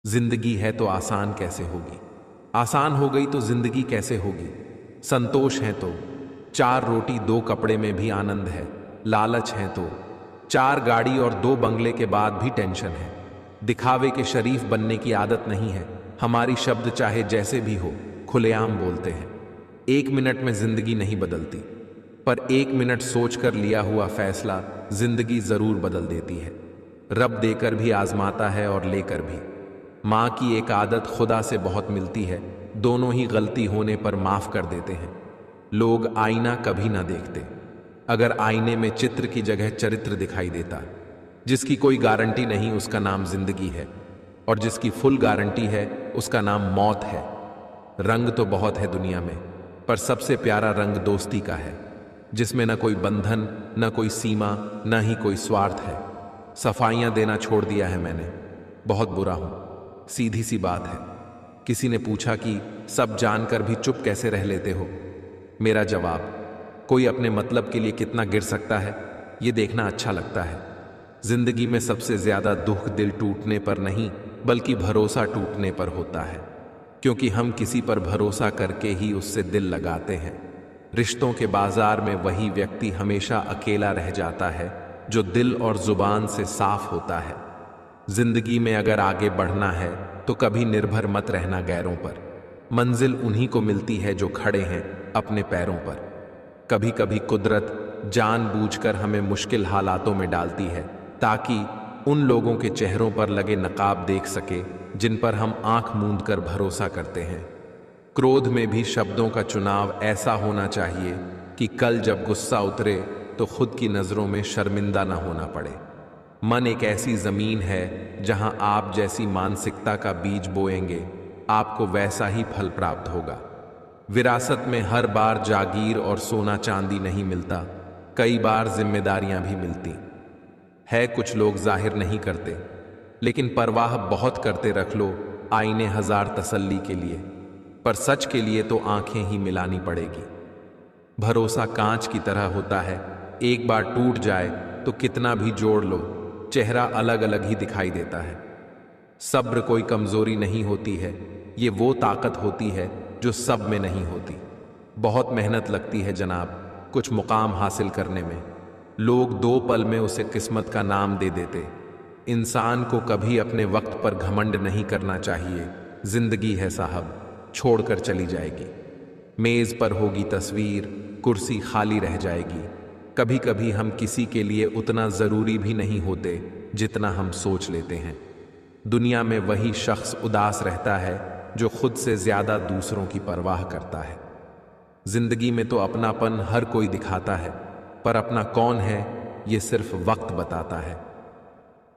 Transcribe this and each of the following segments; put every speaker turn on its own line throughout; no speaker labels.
जिंदगी है तो आसान कैसे होगी। आसान हो गई तो जिंदगी कैसे होगी। संतोष है तो 4 रोटी 2 कपड़े में भी आनंद है। लालच है तो 4 गाड़ी और 2 बंगले के बाद भी टेंशन है। दिखावे के शरीफ बनने की आदत नहीं है। हमारी शब्द चाहे जैसे भी हो खुलेआम बोलते हैं। 1 मिनट में जिंदगी नहीं बदलती, पर 1 मिनट सोचकर लिया हुआ फैसला जिंदगी जरूर बदल देती है। रब देकर भी आजमाता है और लेकर भी। माँ की एक आदत खुदा से बहुत मिलती है, दोनों ही गलती होने पर माफ कर देते हैं। लोग आईना कभी ना देखते, अगर आईने में चित्र की जगह चरित्र दिखाई देता। जिसकी कोई गारंटी नहीं उसका नाम जिंदगी है, और जिसकी फुल गारंटी है उसका नाम मौत है। रंग तो बहुत है दुनिया में, पर सबसे प्यारा रंग दोस्ती का है, जिसमें न कोई बंधन, न कोई सीमा, न ही कोई स्वार्थ है। सफाइयां देना छोड़ दिया है मैंने, बहुत बुरा हूं। सीधी सी बात है। किसी ने पूछा कि सब जानकर भी चुप कैसे रह लेते हो। मेरा जवाब, कोई अपने मतलब के लिए कितना गिर सकता है ये देखना अच्छा लगता है। जिंदगी में सबसे ज्यादा दुख दिल टूटने पर नहीं, बल्कि भरोसा टूटने पर होता है, क्योंकि हम किसी पर भरोसा करके ही उससे दिल लगाते हैं। रिश्तों के बाजार में वही व्यक्ति हमेशा अकेला रह जाता है जो दिल और जुबान से साफ होता है। जिंदगी में अगर आगे बढ़ना है तो कभी निर्भर मत रहना गैरों पर। मंजिल उन्हीं को मिलती है जो खड़े हैं अपने पैरों पर। कभी कभी कुदरत जानबूझकर हमें मुश्किल हालातों में डालती है, ताकि उन लोगों के चेहरों पर लगे नकाब देख सके जिन पर हम आंख मूंद कर भरोसा करते हैं। क्रोध में भी शब्दों का चुनाव ऐसा होना चाहिए कि कल जब गुस्सा उतरे तो खुद की नजरों में शर्मिंदा ना होना पड़े। मन एक ऐसी जमीन है जहां आप जैसी मानसिकता का बीज बोएंगे, आपको वैसा ही फल प्राप्त होगा। विरासत में हर बार जागीर और सोना चांदी नहीं मिलता, कई बार जिम्मेदारियां भी मिलती है। कुछ लोग जाहिर नहीं करते, लेकिन परवाह बहुत करते। रख लो आईने हजार तसल्ली के लिए, पर सच के लिए तो आंखें ही मिलानी पड़ेगी। भरोसा कांच की तरह होता है, एक बार टूट जाए तो कितना भी जोड़ लो चेहरा अलग अलग ही दिखाई देता है। सब्र कोई कमजोरी नहीं होती है, ये वो ताकत होती है जो सब में नहीं होती। बहुत मेहनत लगती है जनाब कुछ मुकाम हासिल करने में। लोग 2 पल में उसे किस्मत का नाम दे देते। इंसान को कभी अपने वक्त पर घमंड नहीं करना चाहिए। जिंदगी है साहब, छोड़कर चली जाएगी। मेज पर होगी तस्वीर, कुर्सी खाली रह जाएगी। कभी कभी हम किसी के लिए उतना जरूरी भी नहीं होते जितना हम सोच लेते हैं। दुनिया में वही शख्स उदास रहता है जो खुद से ज्यादा दूसरों की परवाह करता है। जिंदगी में तो अपनापन हर कोई दिखाता है, पर अपना कौन है ये सिर्फ वक्त बताता है।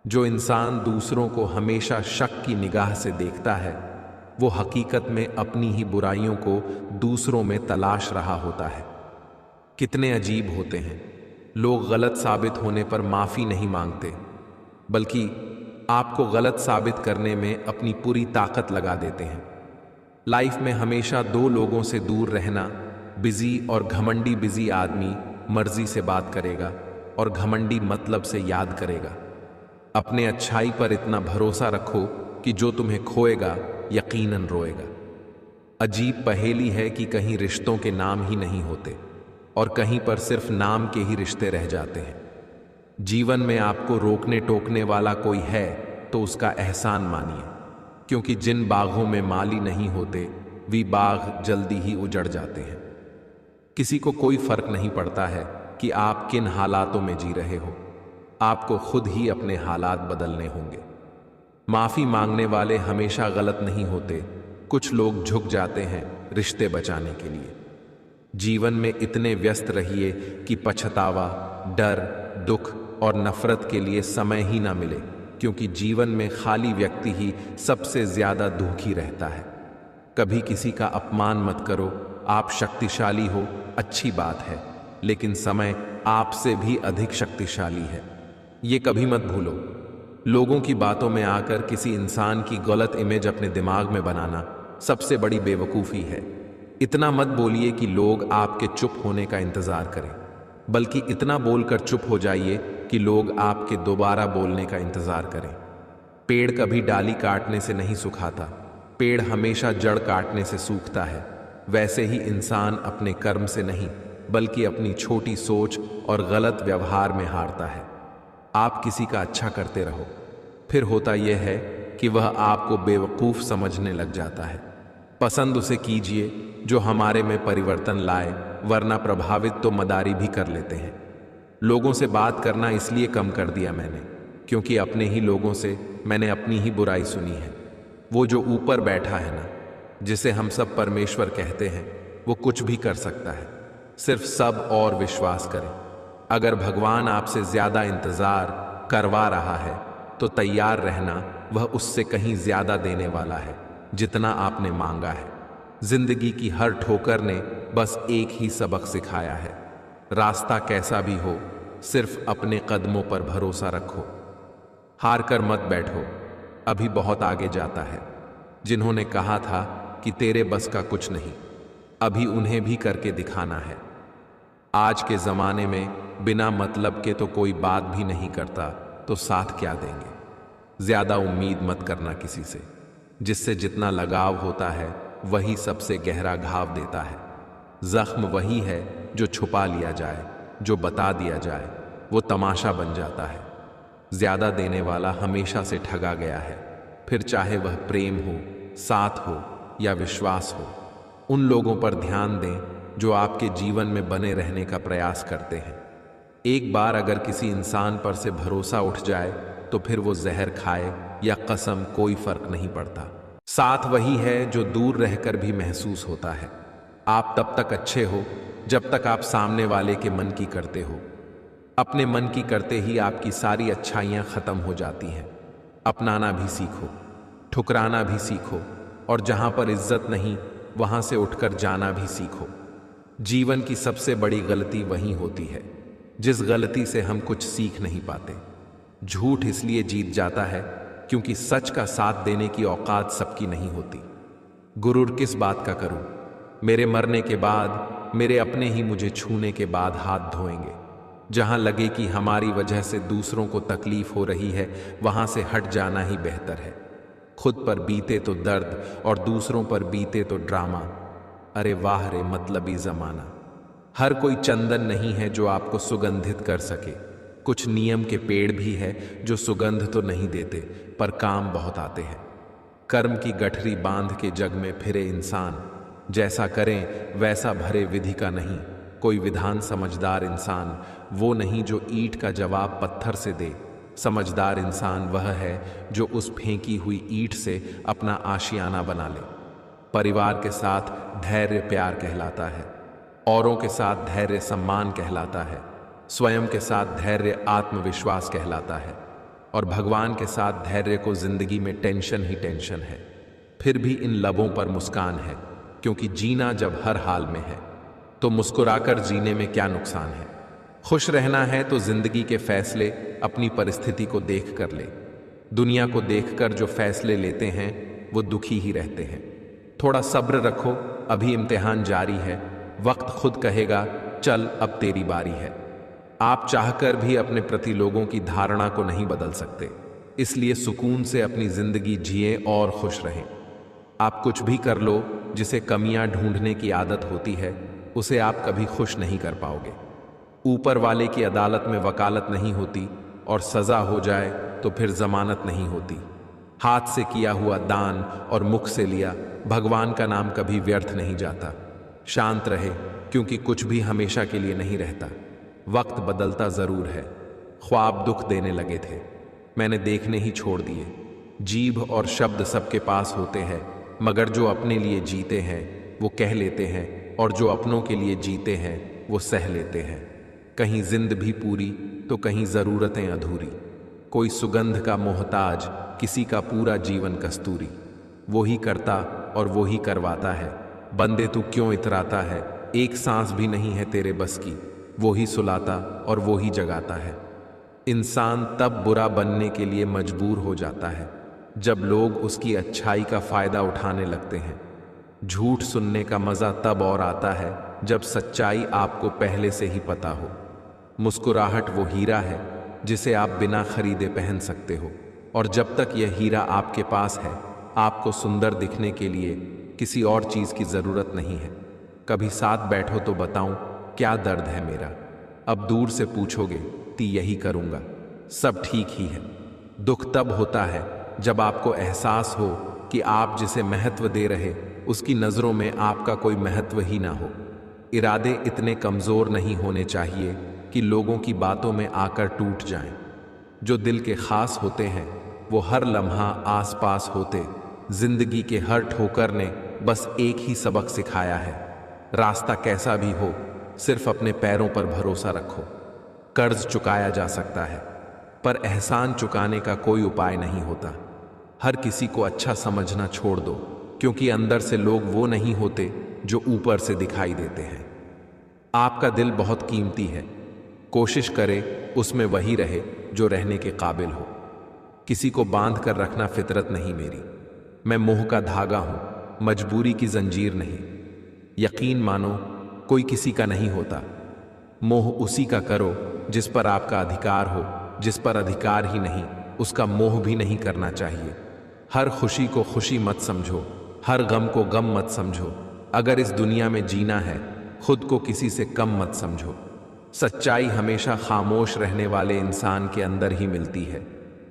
जो इंसान दूसरों को हमेशा शक की निगाह से देखता है, वो हकीकत में अपनी ही बुराइयों को दूसरों में तलाश रहा होता है। कितने अजीब होते हैं लोग, गलत साबित होने पर माफी नहीं मांगते, बल्कि आपको गलत साबित करने में अपनी पूरी ताकत लगा देते हैं। लाइफ में हमेशा 2 लोगों से दूर रहना, बिजी और घमंडी। बिजी आदमी मर्जी से बात करेगा और घमंडी मतलब से याद करेगा। अपने अच्छाई पर इतना भरोसा रखो कि जो तुम्हें खोएगा यकीनन रोएगा। अजीब पहेली है कि कहीं रिश्तों के नाम ही नहीं होते और कहीं पर सिर्फ नाम के ही रिश्ते रह जाते हैं। जीवन में आपको रोकने टोकने वाला कोई है तो उसका एहसान मानिए, क्योंकि जिन बागों में माली नहीं होते वे बाग जल्दी ही उजड़ जाते हैं। किसी को कोई फर्क नहीं पड़ता है कि आप किन हालातों में जी रहे हो, आपको खुद ही अपने हालात बदलने होंगे। माफी मांगने वाले हमेशा गलत नहीं होते, कुछ लोग झुक जाते हैं रिश्ते बचाने के लिए। जीवन में इतने व्यस्त रहिए कि पछतावा, डर, दुख और नफरत के लिए समय ही ना मिले, क्योंकि जीवन में खाली व्यक्ति ही सबसे ज्यादा दुखी रहता है। कभी किसी का अपमान मत करो। आप शक्तिशाली हो, अच्छी बात है, लेकिन समय आपसे भी अधिक शक्तिशाली है, ये कभी मत भूलो। लोगों की बातों में आकर किसी इंसान की गलत इमेज अपने दिमाग में बनाना सबसे बड़ी बेवकूफ़ी है। इतना मत बोलिए कि लोग आपके चुप होने का इंतज़ार करें, बल्कि इतना बोलकर चुप हो जाइए कि लोग आपके दोबारा बोलने का इंतज़ार करें। पेड़ कभी डाली काटने से नहीं सुखाता, पेड़ हमेशा जड़ काटने से सूखता है। वैसे ही इंसान अपने कर्म से नहीं बल्कि अपनी छोटी सोच और गलत व्यवहार में हारता है। आप किसी का अच्छा करते रहो, फिर होता यह है कि वह आपको बेवकूफ़ समझने लग जाता है। पसंद उसे कीजिए जो हमारे में परिवर्तन लाए, वरना प्रभावित तो मदारी भी कर लेते हैं। लोगों से बात करना इसलिए कम कर दिया मैंने, क्योंकि अपने ही लोगों से मैंने अपनी ही बुराई सुनी है। वो जो ऊपर बैठा है ना, जिसे हम सब परमेश्वर कहते हैं, वो कुछ भी कर सकता है, सिर्फ सब और विश्वास करें। अगर भगवान आपसे ज्यादा इंतजार करवा रहा है तो तैयार रहना, वह उससे कहीं ज्यादा देने वाला है जितना आपने मांगा है। जिंदगी की हर ठोकर ने बस एक ही सबक सिखाया है, रास्ता कैसा भी हो सिर्फ अपने कदमों पर भरोसा रखो। हार कर मत बैठो, अभी बहुत आगे जाता है। जिन्होंने कहा था कि तेरे बस का कुछ नहीं, अभी उन्हें भी करके दिखाना है। आज के जमाने में बिना मतलब के तो कोई बात भी नहीं करता, तो साथ क्या देंगे। ज्यादा उम्मीद मत करना किसी से, जिससे जितना लगाव होता है वही सबसे गहरा घाव देता है। जख्म वही है जो छुपा लिया जाए, जो बता दिया जाए वो तमाशा बन जाता है। ज्यादा देने वाला हमेशा से ठगा गया है, फिर चाहे वह प्रेम हो, साथ हो या विश्वास हो। उन लोगों पर ध्यान दें जो आपके जीवन में बने रहने का प्रयास करते हैं। एक बार अगर किसी इंसान पर से भरोसा उठ जाए तो फिर वो जहर खाए या कसम, कोई फर्क नहीं पड़ता। साथ वही है जो दूर रहकर भी महसूस होता है। आप तब तक अच्छे हो जब तक आप सामने वाले के मन की करते हो। अपने मन की करते ही आपकी सारी अच्छाइयाँ खत्म हो जाती हैं। अपनाना भी सीखो, ठुकराना भी सीखो, और जहाँ पर इज्जत नहीं वहाँ से उठकर जाना भी सीखो। जीवन की सबसे बड़ी गलती वही होती है जिस गलती से हम कुछ सीख नहीं पाते। झूठ इसलिए जीत जाता है क्योंकि सच का साथ देने की औकात सबकी नहीं होती। गुरूर किस बात का करूं, मेरे मरने के बाद मेरे अपने ही मुझे छूने के बाद हाथ धोएंगे। जहां लगे कि हमारी वजह से दूसरों को तकलीफ हो रही है, वहां से हट जाना ही बेहतर है। खुद पर बीते तो दर्द और दूसरों पर बीते तो ड्रामा। अरे वाह रे मतलबी जमाना। हर कोई चंदन नहीं है जो आपको सुगंधित कर सके। कुछ नियम के पेड़ भी है जो सुगंध तो नहीं देते पर काम बहुत आते हैं। कर्म की गठरी बांध के जग में फिरे इंसान, जैसा करें वैसा भरे विधि का नहीं। कोई विधान समझदार इंसान वो नहीं जो ईंट का जवाब पत्थर से दे। समझदार इंसान वह है जो उस फेंकी हुई ईंट से अपना आशियाना बना ले। परिवार के साथ धैर्य प्यार कहलाता है, औरों के साथ धैर्य सम्मान कहलाता है, स्वयं के साथ धैर्य आत्मविश्वास कहलाता है, और भगवान के साथ धैर्य को जिंदगी में टेंशन ही टेंशन है। फिर भी इन लबों पर मुस्कान है, क्योंकि जीना जब हर हाल में है तो मुस्कुराकर जीने में क्या नुकसान है। खुश रहना है तो जिंदगी के फैसले अपनी परिस्थिति को देख कर ले। दुनिया को देखकर जो फैसले लेते हैं वो दुखी ही रहते हैं। थोड़ा सब्र रखो, अभी इम्तिहान जारी है। वक्त खुद कहेगा चल अब तेरी बारी है। आप चाहकर भी अपने प्रति लोगों की धारणा को नहीं बदल सकते, इसलिए सुकून से अपनी जिंदगी जिए और खुश रहें। आप कुछ भी कर लो, जिसे कमियां ढूंढने की आदत होती है उसे आप कभी खुश नहीं कर पाओगे। ऊपर वाले की अदालत में वकालत नहीं होती, और सजा हो जाए तो फिर जमानत नहीं होती। हाथ से किया हुआ दान और मुख से लिया भगवान का नाम कभी व्यर्थ नहीं जाता। शांत रहे, क्योंकि कुछ भी हमेशा के लिए नहीं रहता। वक्त बदलता जरूर है। ख्वाब दुख देने लगे थे, मैंने देखने ही छोड़ दिए। जीभ और शब्द सबके पास होते हैं, मगर जो अपने लिए जीते हैं वो कह लेते हैं, और जो अपनों के लिए जीते हैं वो सह लेते हैं। कहीं जिंद भी पूरी तो कहीं ज़रूरतें अधूरी। कोई सुगंध का मोहताज, किसी का पूरा जीवन कस्तूरी। वो ही करता और वो ही करवाता है, बंदे तू क्यों इतराता है। एक सांस भी नहीं है तेरे बस की, वो ही सुलाता और वो ही जगाता है। इंसान तब बुरा बनने के लिए मजबूर हो जाता है जब लोग उसकी अच्छाई का फायदा उठाने लगते हैं। झूठ सुनने का मजा तब और आता है जब सच्चाई आपको पहले से ही पता हो। मुस्कुराहट वो हीरा है जिसे आप बिना खरीदे पहन सकते हो, और जब तक यह हीरा आपके पास है, आपको सुंदर दिखने के लिए किसी और चीज़ की ज़रूरत नहीं है। कभी साथ बैठो तो बताऊं क्या दर्द है मेरा। अब दूर से पूछोगे तो यही करूँगा, सब ठीक ही है। दुख तब होता है जब आपको एहसास हो कि आप जिसे महत्व दे रहे उसकी नज़रों में आपका कोई महत्व ही ना हो। इरादे इतने कमज़ोर नहीं होने चाहिए कि लोगों की बातों में आकर टूट जाएं। जो दिल के ख़ास होते हैं वो हर लम्हा आस पास होते। जिंदगी के हर ठोकर ने बस एक ही सबक सिखाया है, रास्ता कैसा भी हो सिर्फ अपने पैरों पर भरोसा रखो। कर्ज चुकाया जा सकता है पर एहसान चुकाने का कोई उपाय नहीं होता। हर किसी को अच्छा समझना छोड़ दो, क्योंकि अंदर से लोग वो नहीं होते जो ऊपर से दिखाई देते हैं। आपका दिल बहुत कीमती है, कोशिश करे उसमें वही रहे जो रहने के काबिल हो। किसी को बांध कर रखना फितरत नहीं मेरी। मैं मोह का धागा हूं, मजबूरी की जंजीर नहीं। यकीन मानो कोई किसी का नहीं होता। मोह उसी का करो जिस पर आपका अधिकार हो, जिस पर अधिकार ही नहीं उसका मोह भी नहीं करना चाहिए। हर खुशी को खुशी मत समझो, हर गम को गम मत समझो। अगर इस दुनिया में जीना है खुद को किसी से कम मत समझो। सच्चाई हमेशा खामोश रहने वाले इंसान के अंदर ही मिलती है।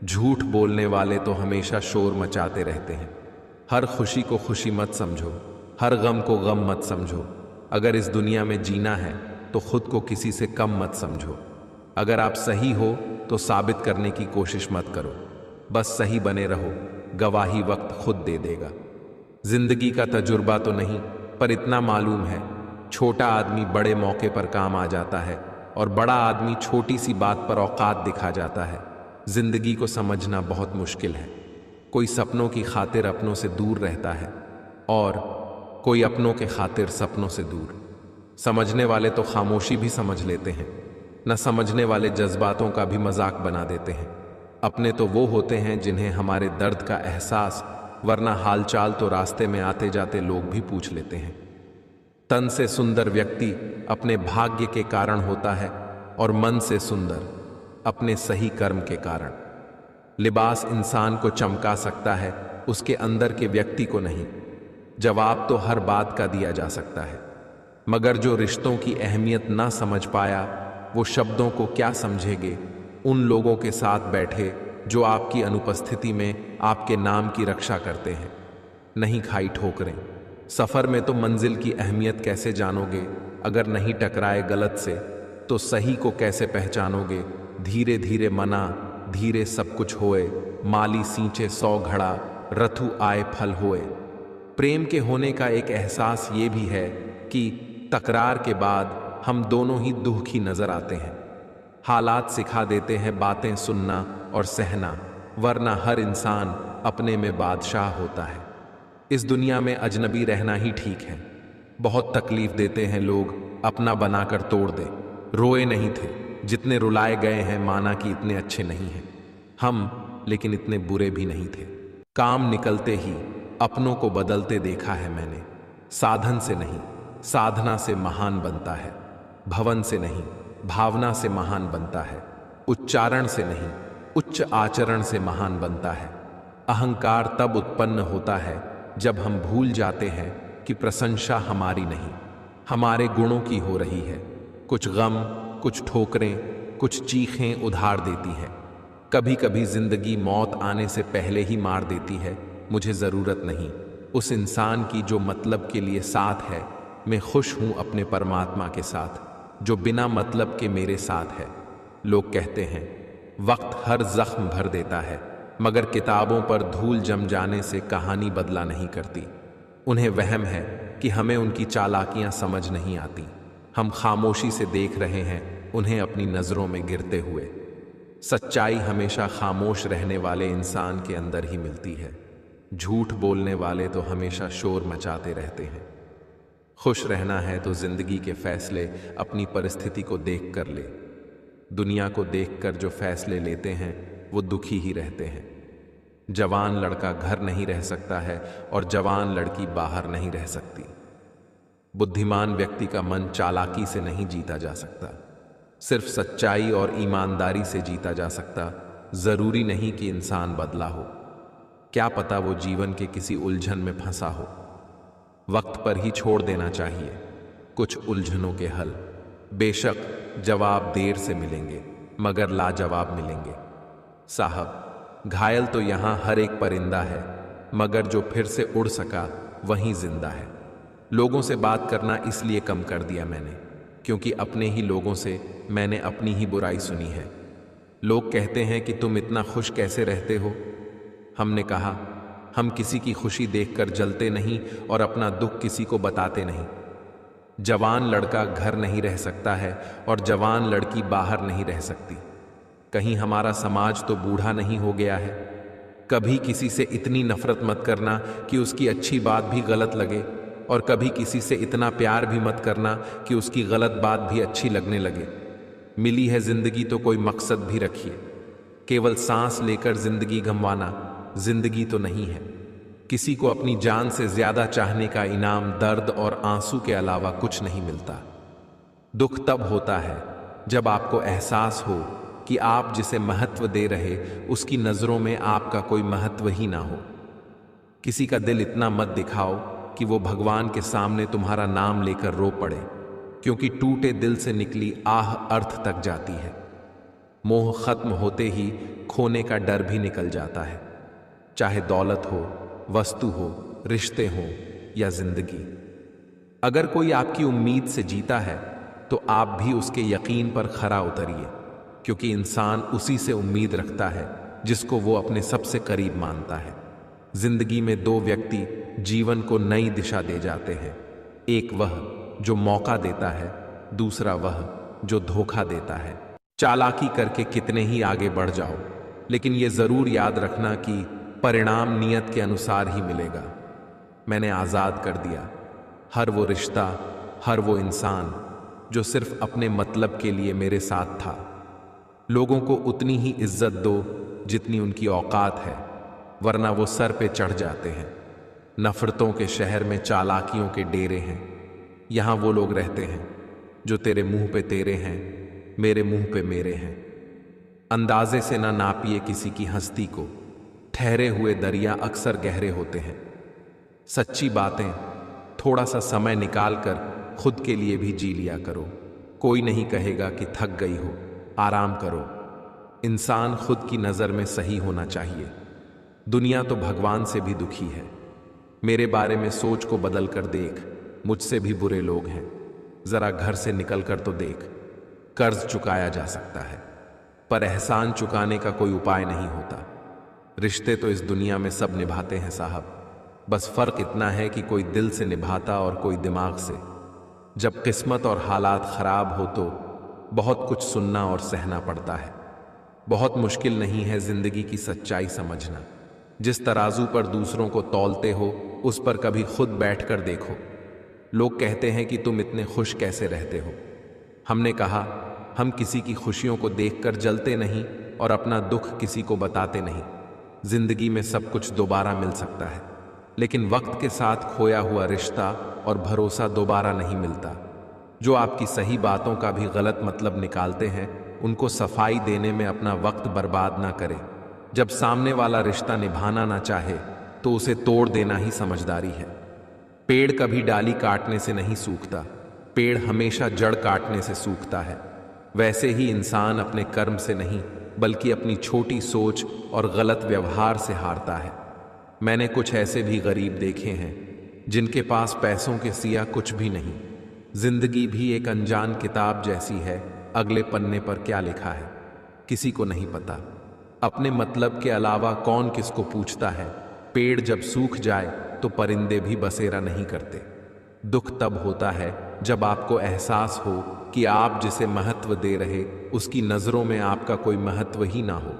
झूठ बोलने वाले तो हमेशा शोर मचाते रहते हैं। हर खुशी को खुशी मत समझो, हर गम को गम मत समझो। अगर इस दुनिया में जीना है तो खुद को किसी से कम मत समझो। अगर आप सही हो तो साबित करने की कोशिश मत करो, बस सही बने रहो, गवाही वक्त खुद दे देगा। जिंदगी का तजुर्बा तो नहीं पर इतना मालूम है, छोटा आदमी बड़े मौके पर काम आ जाता है और बड़ा आदमी छोटी सी बात पर औकात दिखा जाता है। जिंदगी को समझना बहुत मुश्किल है। कोई सपनों की खातिर अपनों से दूर रहता है और कोई अपनों के खातिर सपनों से दूर। समझने वाले तो खामोशी भी समझ लेते हैं, न समझने वाले जज्बातों का भी मजाक बना देते हैं। अपने तो वो होते हैं जिन्हें हमारे दर्द का एहसास, वरना हालचाल तो रास्ते में आते जाते लोग भी पूछ लेते हैं। तन से सुंदर व्यक्ति अपने भाग्य के कारण होता है और मन से सुंदर अपने सही कर्म के कारण। लिबास इंसान को चमका सकता है, उसके अंदर के व्यक्ति को नहीं। जवाब तो हर बात का दिया जा सकता है, मगर जो रिश्तों की अहमियत ना समझ पाया वो शब्दों को क्या समझेंगे। उन लोगों के साथ बैठे जो आपकी अनुपस्थिति में आपके नाम की रक्षा करते हैं। नहीं खाई ठोकरें। सफ़र में तो मंजिल की अहमियत कैसे जानोगे अगर नहीं टकराए गलत से, तो सही को कैसे पहचानोगे। धीरे धीरे मना, धीरे सब कुछ होए। माली सींचे 100 घड़ा, रथु आए फल होए। प्रेम के होने का एक एहसास ये भी है कि तकरार के बाद हम दोनों ही दुखी नजर आते हैं। हालात सिखा देते हैं बातें सुनना और सहना, वरना हर इंसान अपने में बादशाह होता है। इस दुनिया में अजनबी रहना ही ठीक है। बहुत तकलीफ देते हैं लोग, अपना बनाकर तोड़ दे। रोए नहीं थे, जितने रुलाए गए हैं माना कि इतने अच्छे नहीं हैं हम, लेकिन इतने बुरे भी नहीं थे। काम निकलते ही अपनों को बदलते देखा है मैंने। साधन से नहीं, साधना से महान बनता है। भवन से नहीं, भावना से महान बनता है। उच्चारण से नहीं, उच्च आचरण से महान बनता है। अहंकार तब उत्पन्न होता है जब हम भूल जाते हैं कि प्रशंसा हमारी नहीं, हमारे गुणों की हो रही है। कुछ गम, कुछ ठोकरें, कुछ चीखें उधार देती है। कभी कभी जिंदगी मौत आने से पहले ही मार देती है। मुझे ज़रूरत नहीं उस इंसान की जो मतलब के लिए साथ है। मैं खुश हूँ अपने परमात्मा के साथ जो बिना मतलब के मेरे साथ है। लोग कहते हैं वक्त हर जख्म भर देता है, मगर किताबों पर धूल जम जाने से कहानी बदला नहीं करती। उन्हें वहम है कि हमें उनकी चालाकियां समझ नहीं आती। हम खामोशी से देख रहे हैं उन्हें अपनी नज़रों में गिरते हुए। सच्चाई हमेशा खामोश रहने वाले इंसान के अंदर ही मिलती है। झूठ बोलने वाले तो हमेशा शोर मचाते रहते हैं। खुश रहना है तो जिंदगी के फैसले अपनी परिस्थिति को देख कर ले। दुनिया को देखकर जो फैसले लेते हैं वो दुखी ही रहते हैं। जवान लड़का घर नहीं रह सकता है और जवान लड़की बाहर नहीं रह सकती। बुद्धिमान व्यक्ति का मन चालाकी से नहीं जीता जा सकता, सिर्फ सच्चाई और ईमानदारी से जीता जा सकता जरूरी नहीं कि इंसान बदला हो। क्या पता वो जीवन के किसी उलझन में फंसा हो। वक्त पर ही छोड़ देना चाहिए कुछ उलझनों के हल। बेशक जवाब देर से मिलेंगे मगर लाजवाब मिलेंगे। साहब, घायल तो यहां हर एक परिंदा है, मगर जो फिर से उड़ सका वहीं जिंदा है। लोगों से बात करना इसलिए कम कर दिया मैंने, क्योंकि अपने ही लोगों से मैंने अपनी ही बुराई सुनी है। लोग कहते हैं कि तुम इतना खुश कैसे रहते हो। हमने कहा, हम किसी की खुशी देखकर जलते नहीं और अपना दुख किसी को बताते नहीं। जवान लड़का घर नहीं रह सकता है और जवान लड़की बाहर नहीं रह सकती। कहीं हमारा समाज तो बूढ़ा नहीं हो गया है। कभी किसी से इतनी नफरत मत करना कि उसकी अच्छी बात भी गलत लगे, और कभी किसी से इतना प्यार भी मत करना कि उसकी गलत बात भी अच्छी लगने लगे। मिली है जिंदगी तो कोई मकसद भी रखिए। केवल सांस लेकर जिंदगी गंवाना जिंदगी तो नहीं है। किसी को अपनी जान से ज्यादा चाहने का इनाम दर्द और आंसू के अलावा कुछ नहीं मिलता। दुख तब होता है जब आपको एहसास हो कि आप जिसे महत्व दे रहे उसकी नजरों में आपका कोई महत्व ही ना हो। किसी का दिल इतना मत दिखाओ कि वो भगवान के सामने तुम्हारा नाम लेकर रो पड़े, क्योंकि टूटे दिल से निकली आह अर्थ तक जाती है। मोह खत्म होते ही खोने का डर भी निकल जाता है, चाहे दौलत हो, वस्तु हो, रिश्ते हो या जिंदगी। अगर कोई आपकी उम्मीद से जीता है तो आप भी उसके यकीन पर खरा उतरिए, क्योंकि इंसान उसी से उम्मीद रखता है जिसको वो अपने सबसे करीब मानता है। जिंदगी में दो व्यक्ति जीवन को नई दिशा दे जाते हैं, एक वह जो मौका देता है, दूसरा वह जो धोखा देता है। चालाकी करके कितने ही आगे बढ़ जाओ, लेकिन ये जरूर याद रखना कि परिणाम नियत के अनुसार ही मिलेगा। मैंने आजाद कर दिया हर वो रिश्ता, हर वो इंसान जो सिर्फ अपने मतलब के लिए मेरे साथ था। लोगों को उतनी ही इज्जत दो जितनी उनकी औकात है, वरना वो सर पे चढ़ जाते हैं। नफरतों के शहर में चालाकियों के डेरे हैं। यहां वो लोग रहते हैं जो तेरे मुंह पे तेरे हैं, मेरे मुंह पे मेरे हैं। अंदाजे से ना नापिए किसी की हस्ती को, ठहरे हुए दरिया अक्सर गहरे होते हैं। सच्ची बातें थोड़ा सा समय निकाल कर खुद के लिए भी जी लिया करो। कोई नहीं कहेगा कि थक गई हो, आराम करो। इंसान खुद की नजर में सही होना चाहिए। दुनिया तो भगवान से भी दुखी है। मेरे बारे में सोच को बदल कर देख, मुझसे भी बुरे लोग हैं। जरा घर से निकल कर तो देख। कर्ज चुकाया जा सकता है, पर एहसान चुकाने का कोई उपाय नहीं होता। रिश्ते तो इस दुनिया में सब निभाते हैं साहब, बस फर्क इतना है कि कोई दिल से निभाता और कोई दिमाग से। जब किस्मत और हालात खराब हो तो बहुत कुछ सुनना और सहना पड़ता है। बहुत मुश्किल नहीं है जिंदगी की सच्चाई समझना। जिस तराजू पर दूसरों को तौलते हो उस पर कभी खुद बैठकर देखो। लोग कहते हैं कि तुम इतने खुश कैसे रहते हो। हमने कहा, हम किसी की खुशियों को देखकर जलते नहीं और अपना दुख किसी को बताते नहीं। जिंदगी में सब कुछ दोबारा मिल सकता है, लेकिन वक्त के साथ खोया हुआ रिश्ता और भरोसा दोबारा नहीं मिलता। जो आपकी सही बातों का भी गलत मतलब निकालते हैं, उनको सफाई देने में अपना वक्त बर्बाद ना करें। जब सामने वाला रिश्ता निभाना ना चाहे तो उसे तोड़ देना ही समझदारी है। पेड़ कभी डाली काटने से नहीं सूखता, पेड़ हमेशा जड़ काटने से सूखता है। वैसे ही इंसान अपने कर्म से नहीं बल्कि अपनी छोटी सोच और गलत व्यवहार से हारता है। मैंने कुछ ऐसे भी गरीब देखे हैं जिनके पास पैसों के सिवा कुछ भी नहीं। जिंदगी भी एक अनजान किताब जैसी है, अगले पन्ने पर क्या लिखा है किसी को नहीं पता। अपने मतलब के अलावा कौन किसको पूछता है। पेड़ जब सूख जाए तो परिंदे भी बसेरा नहीं करते। दुख तब होता है जब आपको एहसास हो कि आप जिसे महत्व दे रहे उसकी नजरों में आपका कोई महत्व ही ना हो।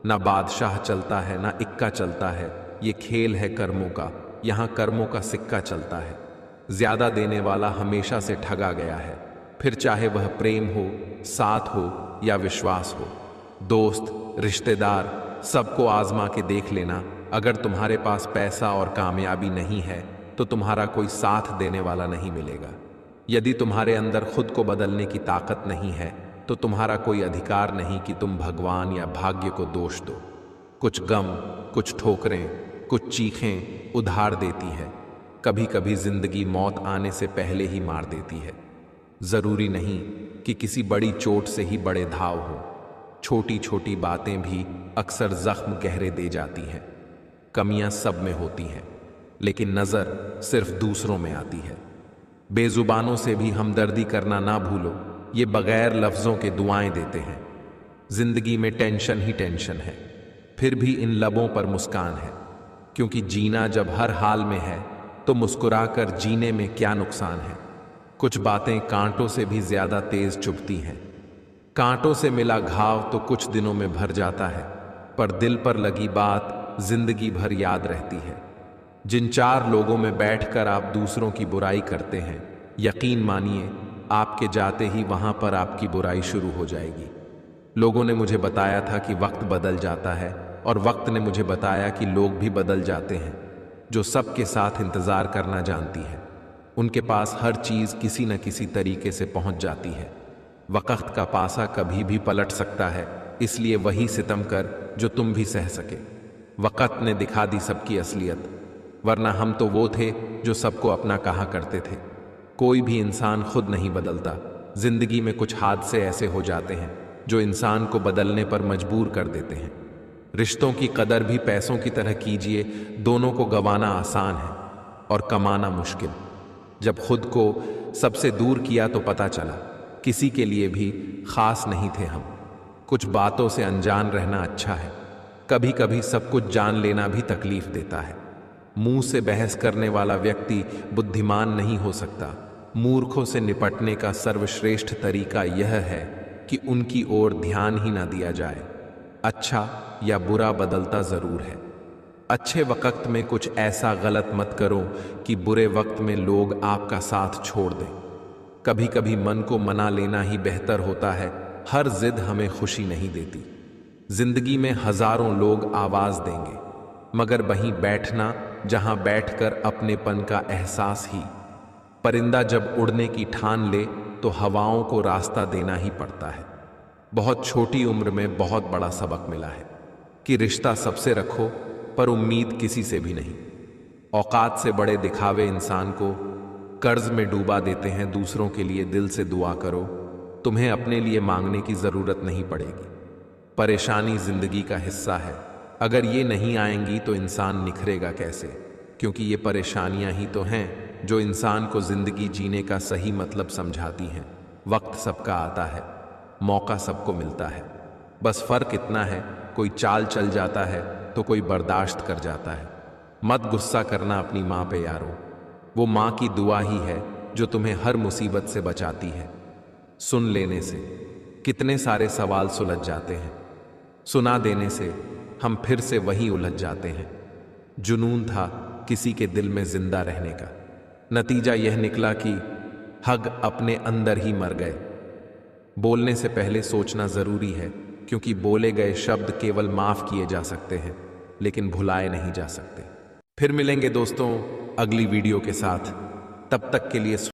ना बादशाह चलता है ना इक्का चलता है, ये खेल है कर्मों का, यहाँ कर्मों का सिक्का चलता है। ज्यादा देने वाला हमेशा से ठगा गया है, फिर चाहे वह प्रेम हो, साथ हो या विश्वास हो। दोस्त, रिश्तेदार, सबको आजमा के देख लेना। अगर तुम्हारे पास पैसा और कामयाबी नहीं है तो तुम्हारा कोई साथ देने वाला नहीं मिलेगा। यदि तुम्हारे अंदर खुद को बदलने की ताकत नहीं है तो तुम्हारा कोई अधिकार नहीं कि तुम भगवान या भाग्य को दोष दो। कुछ गम, कुछ ठोकरें, कुछ चीखें उधार देती है। कभी कभी जिंदगी मौत आने से पहले ही मार देती है। जरूरी नहीं कि किसी बड़ी चोट से ही बड़े घाव हो। छोटी छोटी बातें भी अक्सर जख्म गहरे दे जाती हैं। कमियां सब में होती हैं, लेकिन नजर सिर्फ दूसरों में आती है। बेजुबानों से भी हमदर्दी करना ना भूलो, ये बगैर लफ्जों के दुआएं देते हैं। जिंदगी में टेंशन ही टेंशन है, फिर भी इन लबों पर मुस्कान है, क्योंकि जीना जब हर हाल में है तो मुस्कुराकर जीने में क्या नुकसान है। कुछ बातें कांटों से भी ज्यादा तेज चुभती हैं। कांटों से मिला घाव तो कुछ दिनों में भर जाता है, पर दिल पर लगी बात जिंदगी भर याद रहती है। जिन चार लोगों में बैठकर आप दूसरों की बुराई करते हैं, यकीन मानिए आपके जाते ही वहां पर आपकी बुराई शुरू हो जाएगी। लोगों ने मुझे बताया था कि वक्त बदल जाता है, और वक्त ने मुझे बताया कि लोग भी बदल जाते हैं। जो सबके साथ इंतजार करना जानती है, उनके पास हर चीज किसी न किसी तरीके से पहुंच जाती है। वक्त का पासा कभी भी पलट सकता है, इसलिए वही सितम कर जो तुम भी सह सके। वक्त ने दिखा दी सबकी असलियत, वरना हम तो वो थे जो सबको अपना कहा करते थे। कोई भी इंसान खुद नहीं बदलता। जिंदगी में कुछ हादसे ऐसे हो जाते हैं जो इंसान को बदलने पर मजबूर कर देते हैं। रिश्तों की कदर भी पैसों की तरह कीजिए। दोनों को गंवाना आसान है और कमाना मुश्किल। जब खुद को सबसे दूर किया तो पता चला किसी के लिए भी खास नहीं थे हम। कुछ बातों से अनजान रहना अच्छा है। कभी कभी सब कुछ जान लेना भी तकलीफ देता है। मुंह से बहस करने वाला व्यक्ति बुद्धिमान नहीं हो सकता। मूर्खों से निपटने का सर्वश्रेष्ठ तरीका यह है कि उनकी ओर ध्यान ही ना दिया जाए। अच्छा या बुरा बदलता जरूर है। अच्छे वक्त में कुछ ऐसा गलत मत करो कि बुरे वक्त में लोग आपका साथ छोड़ दें। कभी कभी मन को मना लेना ही बेहतर होता है। हर जिद हमें खुशी नहीं देती। जिंदगी में हजारों लोग आवाज देंगे, मगर वहीं बैठना जहां बैठकर अपनेपन का एहसास ही। परिंदा जब उड़ने की ठान ले तो हवाओं को रास्ता देना ही पड़ता है। बहुत छोटी उम्र में बहुत बड़ा सबक मिला है कि रिश्ता सबसे रखो, पर उम्मीद किसी से भी नहीं। औकात से बड़े दिखावे इंसान को कर्ज में डूबा देते हैं। दूसरों के लिए दिल से दुआ करो, तुम्हें अपने लिए मांगने की जरूरत नहीं पड़ेगी। परेशानी जिंदगी का हिस्सा है, अगर ये नहीं आएंगी तो इंसान निखरेगा कैसे? क्योंकि ये परेशानियां ही तो हैं जो इंसान को जिंदगी जीने का सही मतलब समझाती हैं। वक्त सबका आता है, मौका सबको मिलता है, बस फर्क इतना है, कोई चाल चल जाता है तो कोई बर्दाश्त कर जाता है। मत गुस्सा करना अपनी माँ पे यारो, वो माँ की दुआ ही है जो तुम्हें हर मुसीबत से बचाती है। सुन लेने से कितने सारे सवाल सुलझ जाते हैं, सुना देने से हम फिर से वहीं उलझ जाते हैं। जुनून था किसी के दिल में जिंदा रहने का, नतीजा यह निकला कि हग अपने अंदर ही मर गए। बोलने से पहले सोचना जरूरी है, क्योंकि बोले गए शब्द केवल माफ किए जा सकते हैं, लेकिन भुलाए नहीं जा सकते। फिर मिलेंगे दोस्तों अगली वीडियो के साथ, तब तक के लिए